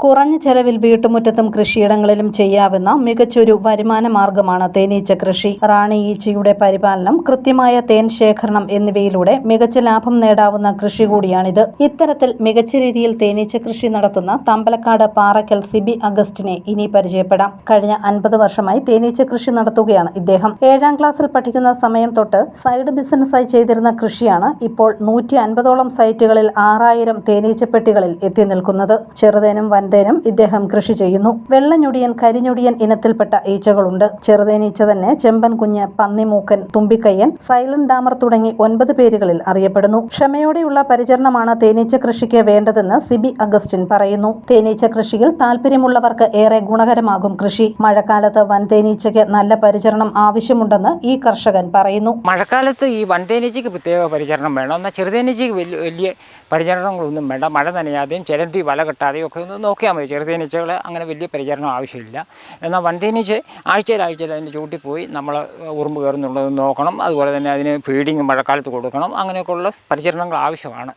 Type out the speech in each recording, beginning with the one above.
കുറഞ്ഞ ചെലവിൽ വീട്ടുമുറ്റത്തും കൃഷിയിടങ്ങളിലും ചെയ്യാവുന്ന മികച്ചൊരു വരുമാന മാർഗമാണ് തേനീച്ച കൃഷി. റാണി ഈച്ചയുടെ പരിപാലനം, കൃത്യമായ തേൻ ശേഖരണം എന്നിവയിലൂടെ മികച്ച ലാഭം നേടാവുന്ന കൃഷി കൂടിയാണിത്. ഇത്തരത്തിൽ മികച്ച രീതിയിൽ തേനീച്ച കൃഷി നടത്തുന്ന തമ്പലക്കാട് പാറയ്ക്കൽ സിബി അഗസ്റ്റിനെ ഇനി പരിചയപ്പെടാം. കഴിഞ്ഞ 50 വർഷമായി തേനീച്ച കൃഷി നടത്തുകയാണ് ഇദ്ദേഹം. 7ാം ക്ലാസ്സിൽ പഠിക്കുന്ന സമയം തൊട്ട് സൈഡ് ബിസിനസ്സായി ചെയ്തിരുന്ന കൃഷിയാണ് ഇപ്പോൾ 150ഓളം സൈറ്റുകളിൽ 6000 തേനീച്ചപ്പെട്ടികളിൽ എത്തി നിൽക്കുന്നത്. ചെറുതേനും വൻതേനും ഇദ്ദേഹം കൃഷി ചെയ്യുന്നു. വെള്ളഞ്ഞൊടിയൻ, കരിഞ്ഞൊടിയൻ ഇനത്തിൽപ്പെട്ട ഈച്ചകളുണ്ട്. ചെറുതേനീച്ച തന്നെ ചെമ്പൻ കുഞ്ഞ്, പന്നിമൂക്കൻ, തുമ്പിക്കയ്യൻ, സൈലന്റ് ഡാമർ തുടങ്ങി 9 പേരുകളിൽ അറിയപ്പെടുന്നു. ക്ഷമയോടെയുള്ള പരിചരണമാണ് തേനീച്ച കൃഷിക്ക് വേണ്ടതെന്ന് സിബി അഗസ്റ്റിൻ പറയുന്നു. തേനീച്ച കൃഷിയിൽ താല്പര്യമുള്ളവർക്ക് ഏറെ ഗുണകരമാകും കൃഷി. മഴക്കാലത്ത് വൻതേനീച്ചയ്ക്ക് നല്ല പരിചരണം ആവശ്യമുണ്ടെന്ന് ഈ കർഷകൻ പറയുന്നു. മഴക്കാലത്ത് ഈ വൻതേനീച്ചയ്ക്ക് പ്രത്യേക പരിചരണം വേണം. എന്നാൽ ചെറുതേനീച്ചയ്ക്ക് വലിയ പരിചരണങ്ങളൊന്നും വേണ്ട. മഴ നനയാതെയും ചിലന്തി വല കെട്ടാതെയും ഒക്കെ ഒന്ന് നോക്കിയാൽ മതി. ചെറുതേനീച്ചകൾ അങ്ങനെ വലിയ പരിചരണം ആവശ്യമില്ല. എന്നാൽ വൻതേനീച്ച ആഴ്ചയിൽ അതിൻ്റെ ചൂട്ടിൽ പോയി നമ്മൾ ഉറുമ്പ് കയറുന്നുള്ളത് നോക്കണം. അതുപോലെ തന്നെ അതിന് ഫീഡിങ് മഴക്കാലത്ത് കൊടുക്കണം. അങ്ങനെയൊക്കെയുള്ള പരിചരണങ്ങൾ ആവശ്യമാണ്.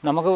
നമുക്ക്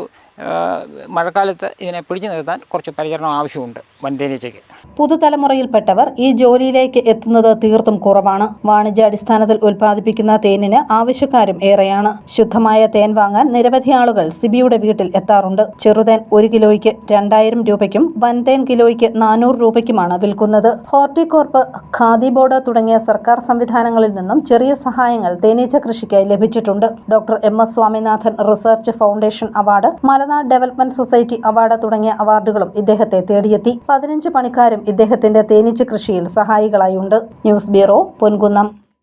മഴക്കാലത്ത് ഇതിനെ പിടിച്ചു നിർത്താൻ കുറച്ച് പരിചരണം ആവശ്യമുണ്ട് വൻതേനീച്ചയ്ക്ക്. പുതുതലമുറയിൽപ്പെട്ടവർ ഈ ജോലിയിലേക്ക് എത്തുന്നത് തീർത്തും കുറവാണ്. വാണിജ്യാടിസ്ഥാനത്തിൽ ഉൽപ്പാദിപ്പിക്കുന്ന തേനിന് ആവശ്യക്കാരും ഏറെയാണ്. ശുദ്ധമായ തേൻ വാങ്ങാൻ നിരവധി ആളുകൾ സിബിയുടെ വീട്ടിൽ എത്താറുണ്ട്. ചെറുതേൻ 1 കിലോയ്ക്ക് 2000 രൂപയ്ക്കും വൻതേൻ കിലോയ്ക്ക് 400 രൂപയ്ക്കുമാണ് വിൽക്കുന്നത്. ഹോർട്ടികോർപ്പ്, ഖാദി ബോർഡ് തുടങ്ങിയ സർക്കാർ സംവിധാനങ്ങളിൽ നിന്നും ചെറിയ സഹായങ്ങൾ തേനീച്ച കൃഷിക്കായി ലഭിച്ചിട്ടുണ്ട്. Doctor MS Swaminathan research foundation award, Malanad development society award തുടങ്ങിയ അവാർഡുകളും ഇദ്ദേഹത്തെ തേടിയെത്തി. 15 പണിക്കാരും ഇദ്ദേഹത്തിന്റെ തേനീച്ച കൃഷിയിൽ സഹായികളായുണ്ട്. News bureau, Ponkunnam.